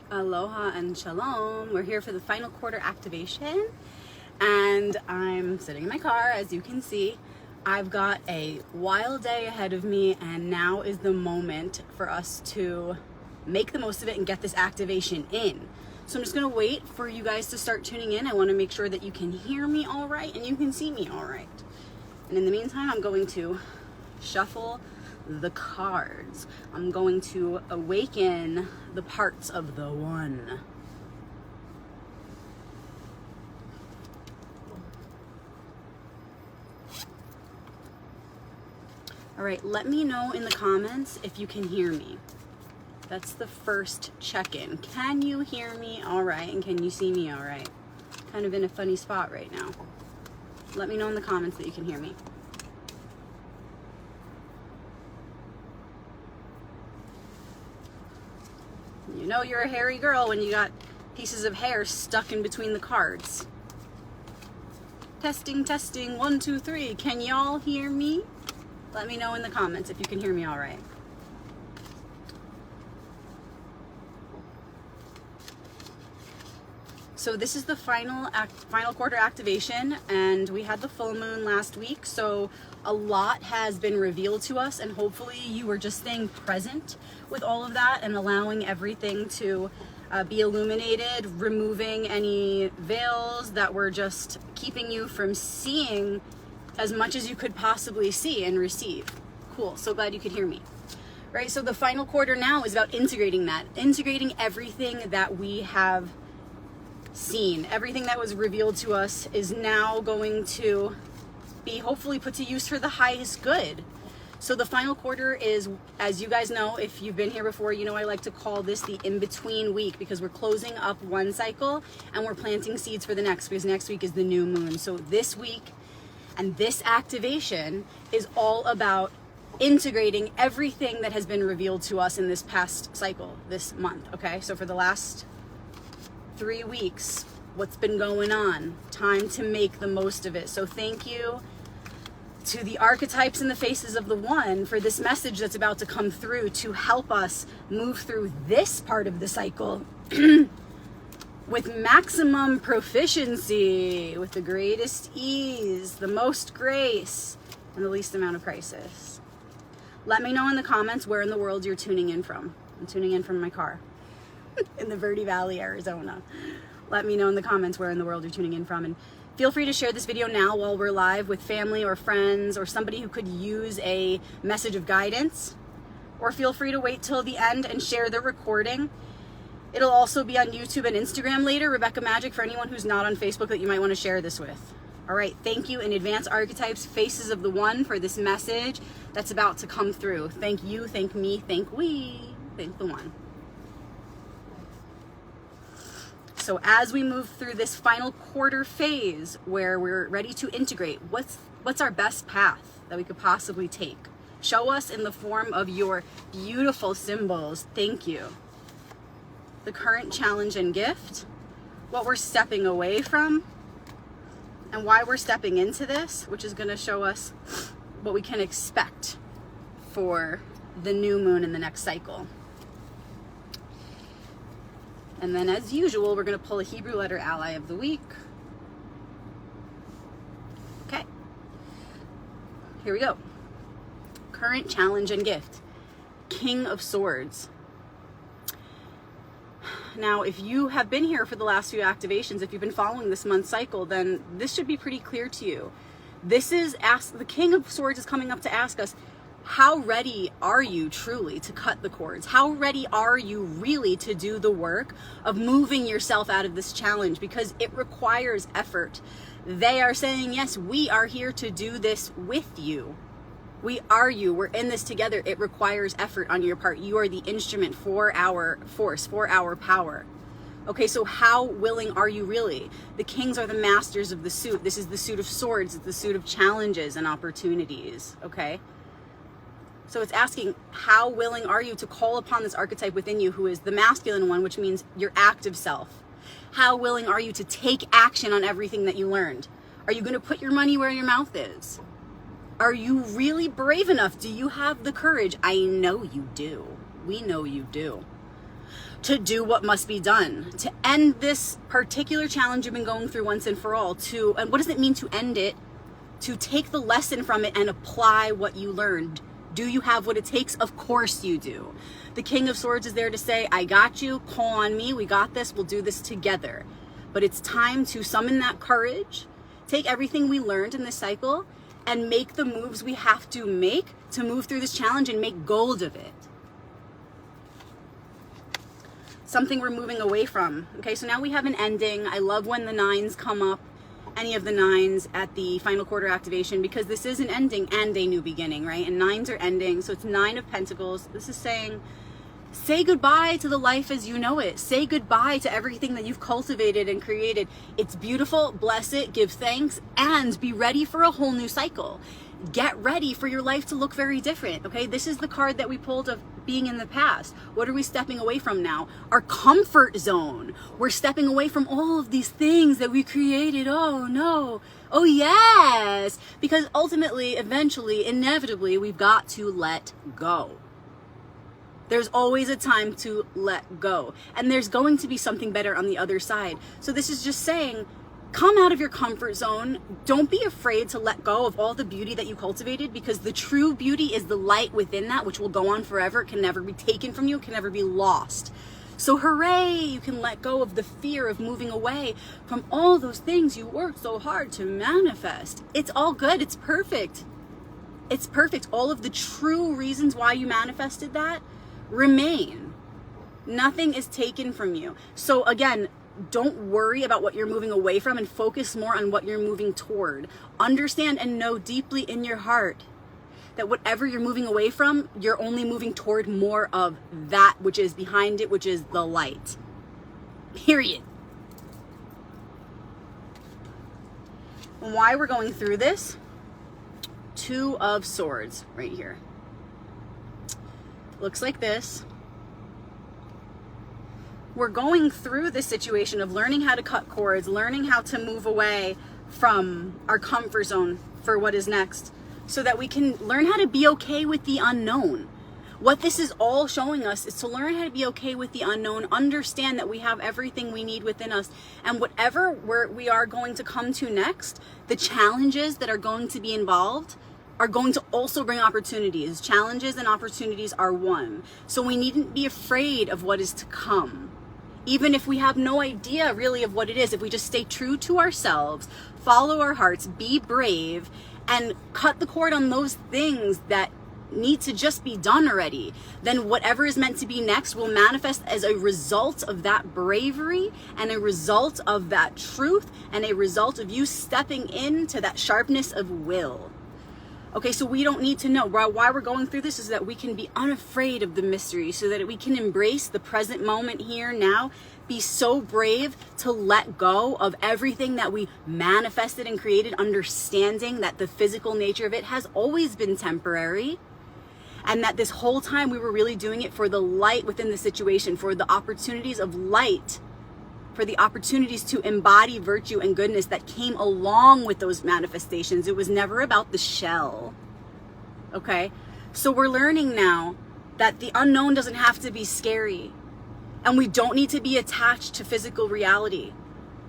Aloha and shalom. We're here for the final quarter activation, and I'm sitting in my car. As you can see, I've got a wild day ahead of me, and now is the moment for us to make the most of it and get this activation in. So I'm just gonna wait for you guys to start tuning in. I want to make sure that you can hear me all right and you can see me all right. And in the meantime, I'm going to shuffle the cards. I'm going to awaken the parts of the one. All right, let me know in the comments if you can hear me. That's the first check-in. Can you hear me all right, and can you see me all right? Kind of in a funny spot right now. Let me know in the comments that you can hear me. You know you're a hairy girl when you got pieces of hair stuck in between the cards. Testing, testing, 1, 2, 3. Can y'all hear me? Let me know in the comments if you can hear me all right. So this is the final quarter activation, and we had the full moon last week, so a lot has been revealed to us, and hopefully you are just staying present with all of that and allowing everything to be illuminated, removing any veils that were just keeping you from seeing as much as you could possibly see and receive. Cool, so glad you could hear me. Right, so the final quarter now is about integrating that, integrating everything that we have seen. Everything that was revealed to us is now going to be hopefully put to use for the highest good. So the final quarter is, as you guys know, if you've been here before, you know I like to call this the in-between week, because we're closing up one cycle and we're planting seeds for the next, because next week is the new moon. So this week and this activation is all about integrating everything that has been revealed to us in this past cycle, this month, okay? So for the last 3 weeks, what's been going on? Time to make the most of it. So thank you to the archetypes in the faces of the one for this message that's about to come through to help us move through this part of the cycle with maximum proficiency, with the greatest ease, the most grace, and the least amount of crisis. Let me know in the comments where in the world you're tuning in from. I'm tuning in from my car in the Verde Valley, Arizona. Let me know in the comments where in the world you're tuning in from, and feel free to share this video now while we're live with family or friends or somebody who could use a message of guidance, or feel free to wait till the end and share the recording. It'll also be on YouTube and Instagram later, Rebecca Magic, for anyone who's not on Facebook that you might want to share this with. All right, thank you in advance, archetypes, faces of the one, for this message that's about to come through. Thank you, thank me, thank we, thank the one. So as we move through this final quarter phase where we're ready to integrate, what's our best path that we could possibly take? Show us in the form of your beautiful symbols. Thank you. The current challenge and gift, what we're stepping away from, and why we're stepping into this, which is going to show us what we can expect for the new moon in the next cycle. And then, as usual, we're going to pull a Hebrew letter ally of the week. Okay. Here we go. Current challenge and gift. King of Swords. Now, if you have been here for the last few activations, if you've been following this month's cycle, then this should be pretty clear to you. This is the King of Swords is coming up to ask us, how ready are you truly to cut the cords? How ready are you really to do the work of moving yourself out of this challenge? Because it requires effort. They are saying, yes, we are here to do this with you. We are you. We're in this together. It requires effort on your part. You are the instrument for our force, for our power. Okay, so how willing are you really? The kings are the masters of the suit. This is the suit of swords. It's the suit of challenges and opportunities, okay? So it's asking, how willing are you to call upon this archetype within you, who is the masculine one, which means your active self? How willing are you to take action on everything that you learned? Are you going to put your money where your mouth is? Are you really brave enough? Do you have the courage? I know you do. We know you do. to do what must be done, to end this particular challenge you've been going through once and for all, and what does it mean to end it? To take the lesson from it and apply what you learned. Do you have what it takes? Of course you do. The King of Swords is there to say, I got you, call on me, we got this, we'll do this together. But it's time to summon that courage, take everything we learned in this cycle, and make the moves we have to make to move through this challenge and make gold of it. Something we're moving away from. Okay, so now we have an ending. I love when the 9s come up, any of the 9s at the final quarter activation, because this is an ending and a new beginning, right? And 9s are ending, so it's 9 of Pentacles. This is saying, say goodbye to the life as you know it. Say goodbye to everything that you've cultivated and created. It's beautiful, bless it, give thanks, and be ready for a whole new cycle. Get ready for your life to look very different, okay? This is the card that we pulled of being in the past. What are we stepping away from now? Our comfort zone. We're stepping away from all of these things that we created. Oh no. Oh yes. Because ultimately, eventually, inevitably, we've got to let go. There's always a time to let go. And there's going to be something better on the other side. So this is just saying, come out of your comfort zone. Don't be afraid to let go of all the beauty that you cultivated, because the true beauty is the light within that, which will go on forever. It can never be taken from you. It can never be lost. So hooray, you can let go of the fear of moving away from all those things you worked so hard to manifest. It's all good. It's perfect. It's perfect. All of the true reasons why you manifested that remain. Nothing is taken from you. So again, don't worry about what you're moving away from and focus more on what you're moving toward. Understand and know deeply in your heart that whatever you're moving away from, you're only moving toward more of that which is behind it, which is the light. Period. And why we're going through this? 2 of Swords right here. Looks like this. We're going through this situation of learning how to cut cords, learning how to move away from our comfort zone for what is next, so that we can learn how to be okay with the unknown. What this is all showing us is to learn how to be okay with the unknown, understand that we have everything we need within us, and whatever we are going to come to next, the challenges that are going to be involved are going to also bring opportunities. Challenges and opportunities are one. So we needn't be afraid of what is to come. Even if we have no idea really of what it is, if we just stay true to ourselves, follow our hearts, be brave, and cut the cord on those things that need to just be done already, then whatever is meant to be next will manifest as a result of that bravery and a result of that truth and a result of you stepping into that sharpness of will. Okay, so we don't need to know. Why we're going through this is that we can be unafraid of the mystery, so that we can embrace the present moment here now, be so brave to let go of everything that we manifested and created, understanding that the physical nature of it has always been temporary, and that this whole time we were really doing it for the light within the situation, for the opportunities of light, for the opportunities to embody virtue and goodness that came along with those manifestations. It was never about the shell. Okay? So we're learning now that the unknown doesn't have to be scary. And we don't need to be attached to physical reality.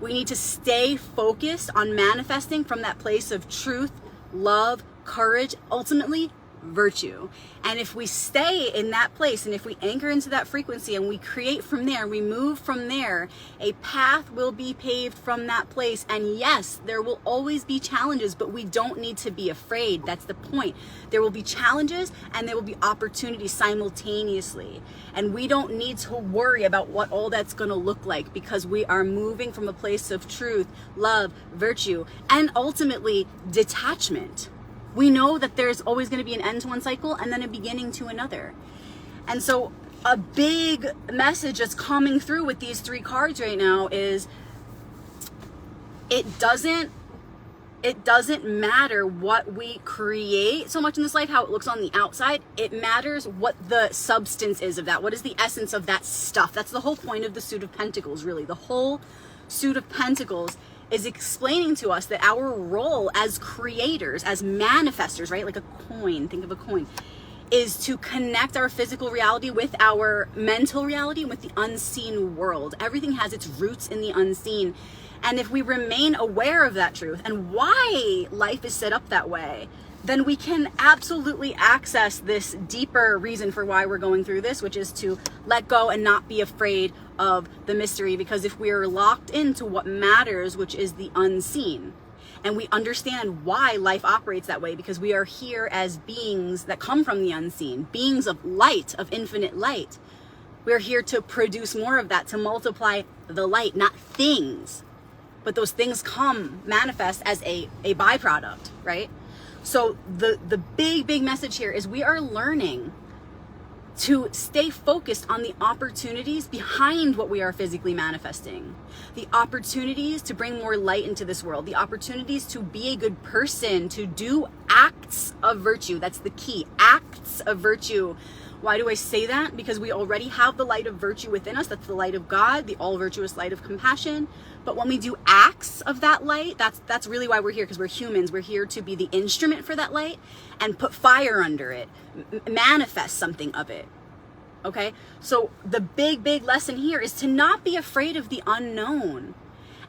We need to stay focused on manifesting from that place of truth, love, courage, ultimately virtue. And if we stay in that place, and if we anchor into that frequency and we create from there, we move from there, a path will be paved from that place. And yes, there will always be challenges, but we don't need to be afraid. That's the point. There will be challenges and there will be opportunities simultaneously. And we don't need to worry about what all that's going to look like, because we are moving from a place of truth, love, virtue, and ultimately detachment. We know that there's always going to be an end to one cycle and then a beginning to another. And so a big message that's coming through with these 3 cards right now is it doesn't matter what we create so much in this life, how it looks on the outside. It matters what the substance is of that. What is the essence of that stuff? That's the whole point of the Suit of Pentacles, really. The whole Suit of Pentacles is explaining to us that our role as creators, as manifestors, right? Like a coin, think of a coin. is to connect our physical reality with our mental reality, with the unseen world. Everything has its roots in the unseen. And if we remain aware of that truth and why life is set up that way, then we can absolutely access this deeper reason for why we're going through this, which is to let go and not be afraid of the mystery. Because if we're locked into what matters, which is the unseen, and we understand why life operates that way, because we are here as beings that come from the unseen, beings of light, of infinite light. We're here to produce more of that, to multiply the light, not things. But those things manifest as a byproduct, right? So the big message here is we are learning to stay focused on the opportunities behind what we are physically manifesting. The opportunities to bring more light into this world. The opportunities to be a good person, to do acts of virtue. That's the key, acts of virtue. Why do I say that? Because we already have the light of virtue within us. That's the light of God, the all virtuous light of compassion. But when we do acts of that light, that's really why we're here, because we're humans. We're here to be the instrument for that light and put fire under it, manifest something of it. Okay? So the big lesson here is to not be afraid of the unknown,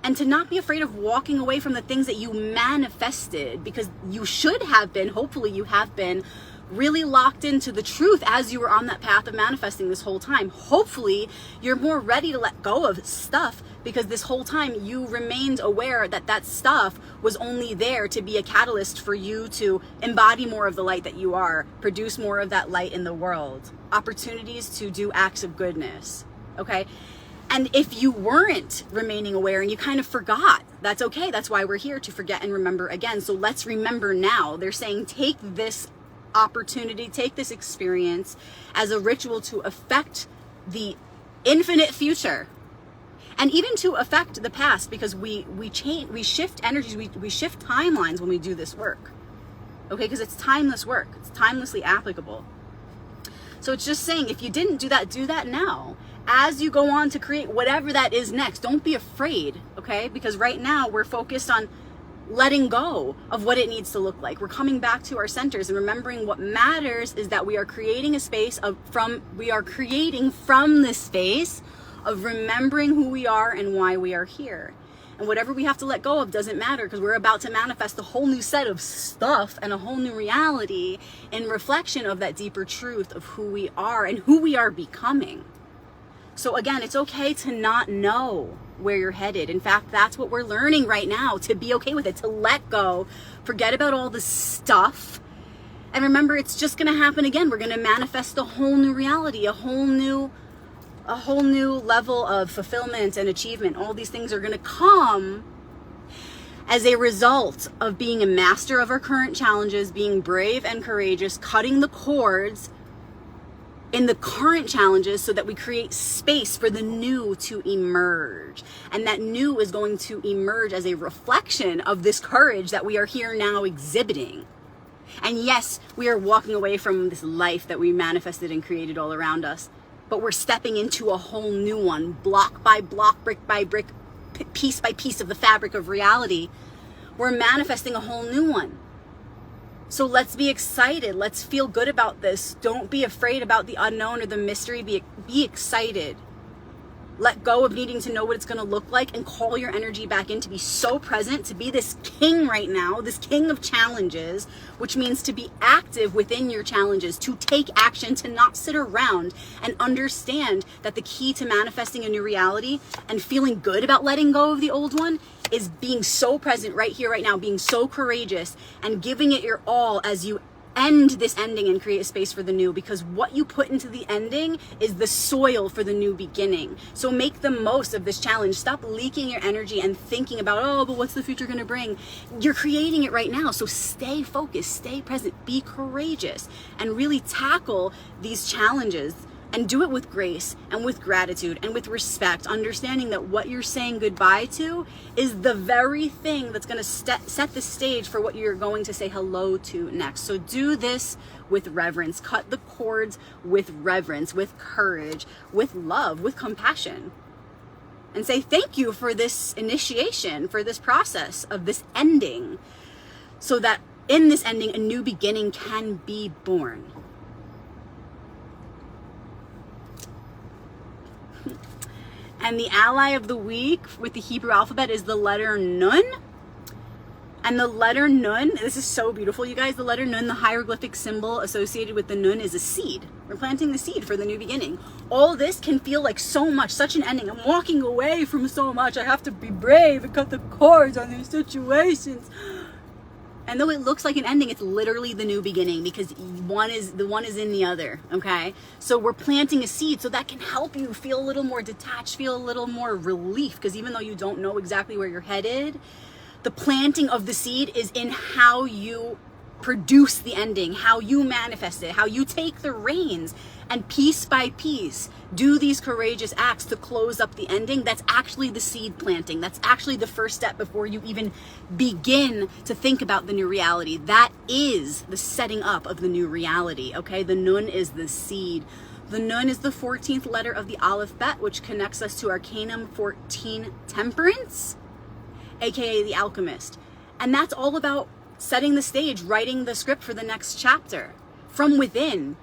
and to not be afraid of walking away from the things that you manifested, because you should have been, hopefully you have been, really locked into the truth as you were on that path of manifesting this whole time. Hopefully you're more ready to let go of stuff, because this whole time you remained aware that that stuff was only there to be a catalyst for you to embody more of the light that you are, produce more of that light in the world, opportunities to do acts of goodness. Okay? And if you weren't remaining aware and you kind of forgot, that's okay. That's why we're here, to forget and remember again. So let's remember now. They're saying take this opportunity, take this experience as a ritual to affect the infinite future, and even to affect the past, because we change, we shift energies, we shift timelines when we do this work. Okay, because it's timeless work, it's timelessly applicable. So it's just saying, if you didn't do that now, as you go on to create whatever that is next. Don't be afraid, okay? Because right now we're focused on letting go of what it needs to look like. We're coming back to our centers and remembering what matters is that we are creating a space from this space of remembering who we are and why we are here. And whatever we have to let go of doesn't matter, because we're about to manifest a whole new set of stuff and a whole new reality in reflection of that deeper truth of who we are and who we are becoming. So again, it's okay to not know where you're headed. In fact, that's what we're learning right now, to be okay with it, to let go, forget about all the stuff. And remember, it's just going to happen again. We're going to manifest a whole new reality, a whole new level of fulfillment and achievement. All these things are going to come as a result of being a master of our current challenges, being brave and courageous, cutting the cords in the current challenges so that we create space for the new to emerge. And that new is going to emerge as a reflection of this courage that we are here now exhibiting. And yes, we are walking away from this life that we manifested and created all around us, but we're stepping into a whole new one, block by block, brick by brick, piece by piece of the fabric of reality. We're manifesting a whole new one. So let's be excited. Let's feel good about this. Don't be afraid about the unknown or the mystery. Be excited. Let go of needing to know what it's going to look like and call your energy back in to be so present, to be this king right now, this king of challenges, which means to be active within your challenges, to take action, to not sit around, and understand that the key to manifesting a new reality and feeling good about letting go of the old one is being so present right here, right now, being so courageous and giving it your all as you end this ending and create a space for the new, because what you put into the ending is the soil for the new beginning. So make the most of this challenge. Stop leaking your energy and thinking about, oh, but what's the future going to bring? You're creating it right now. So stay focused, stay present, be courageous, and really tackle these challenges. And do it with grace and with gratitude and with respect, understanding that what you're saying goodbye to is the very thing that's going to set the stage for what you're going to say hello to next. So do this with reverence. Cut the cords with reverence, with courage, with love, with compassion. And say thank you for this initiation, for this process of this ending, so that in this ending, a new beginning can be born. And the ally of the week with the Hebrew alphabet is the letter Nun. And the letter Nun, this is so beautiful, you guys. The letter Nun, the hieroglyphic symbol associated with the Nun, is a seed. We're planting the seed for the new beginning. All this can feel like so much, such an ending. I'm walking away from so much. I have to be brave and cut the cords on these situations. And though it looks like an ending, it's literally the new beginning, because one is in the other, okay? So we're planting a seed, so that can help you feel a little more detached, feel a little more relief, because even though you don't know exactly where you're headed, the planting of the seed is in how you produce the ending, how you manifest it, how you take the reins and piece by piece do these courageous acts to close up the ending. That's actually the seed planting. That's actually the first step before you even begin to think about the new reality. That is the setting up of the new reality, okay? The Nun is the seed. The Nun is the 14th letter of the Aleph-Bet, which connects us to Arcanum 14, Temperance, aka the Alchemist. And that's all about setting the stage, writing the script for the next chapter from within,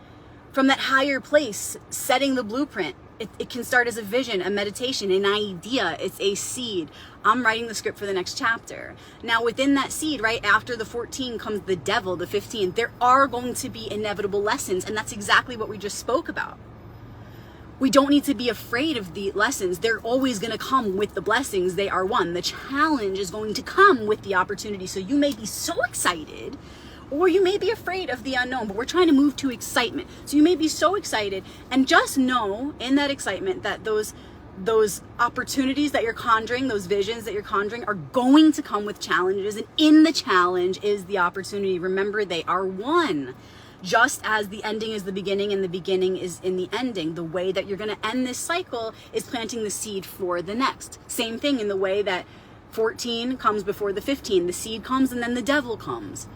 from that higher place, setting the blueprint. It can start as a vision, a meditation, an idea. It's a seed. I'm writing the script for the next chapter. Now within that seed, right after the 14 comes the devil, the 15. There are going to be inevitable lessons, and that's exactly what we just spoke about. We don't need to be afraid of the lessons. They're always going to come with the blessings. They are one. The challenge is going to come with the opportunity. So you may be so excited, or you may be afraid of the unknown, but we're trying to move to excitement. So you may be so excited, and just know in that excitement that those opportunities that you're conjuring, those visions that you're conjuring, are going to come with challenges. And in the challenge is the opportunity. Remember, they are one. Just as the ending is the beginning and the beginning is in the ending, the way that you're going to end this cycle is planting the seed for the next. Same thing in the way that 14 comes before the 15. The seed comes and then the devil comes.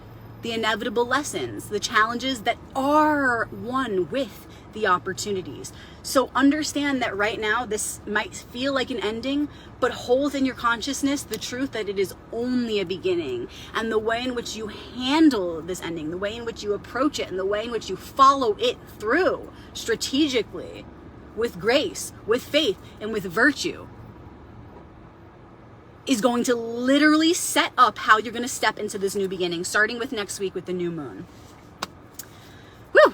The inevitable lessons, the challenges that are one with the opportunities. So understand that right now this might feel like an ending, but hold in your consciousness the truth that it is only a beginning. And the way in which you handle this ending, the way in which you approach it, and the way in which you follow it through strategically, with grace, with faith, and with virtue, is going to literally set up how you're going to step into this new beginning, starting with next week with the new moon. Woo!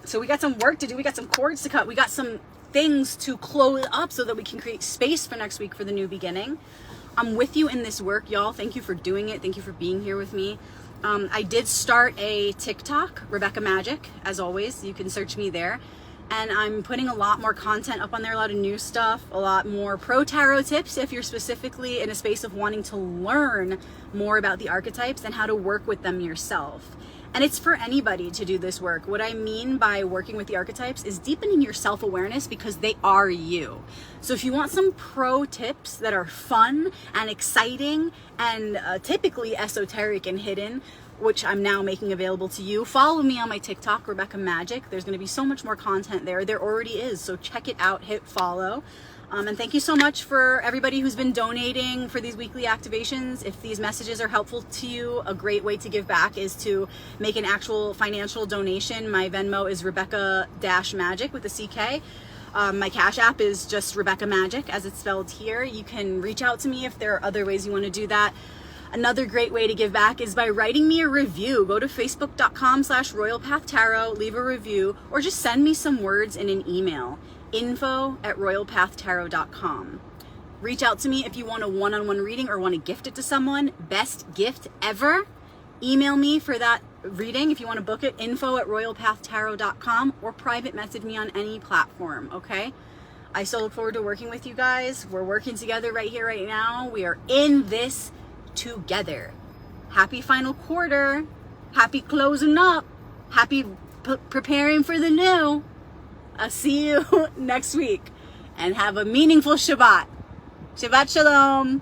So we got some work to do. We got some cords to cut. We got some things to close up so that we can create space for next week for the new beginning. I'm with you in this work, y'all. Thank you for doing it. Thank you for being here with me. I did start a TikTok, Rebecca Magic, as always. You can search me there. And I'm putting a lot more content up on there, a lot of new stuff, a lot more pro tarot tips if you're specifically in a space of wanting to learn more about the archetypes and how to work with them yourself. And it's for anybody to do this work. What I mean by working with the archetypes is deepening your self-awareness, because they are you. So if you want some pro tips that are fun and exciting and typically esoteric and hidden, which I'm now making available to you, follow me on my TikTok, Rebecca Magic. There's going to be so much more content there. There already is, so check it out, hit follow. And thank you so much for everybody who's been donating for these weekly activations. If these messages are helpful to you, a great way to give back is to make an actual financial donation. My Venmo is Rebecca-Magic with a CK. My Cash App is just Rebecca Magic as it's spelled here. You can reach out to me if there are other ways you want to do that. Another great way to give back is by writing me a review. Go to facebook.com/RoyalPathTarot, leave a review, or just send me some words in an email, info@RoyalPathTarot.com. Reach out to me if you want a one-on-one reading or want to gift it to someone. Best gift ever. Email me for that reading if you want to book it, info@RoyalPathTarot.com, or private message me on any platform, okay? I so look forward to working with you guys. We're working together right here, right now. We are in this together. Happy final quarter. Happy closing up. Happy preparing for the new. I'll see you next week, and have a meaningful Shabbat. Shabbat Shalom.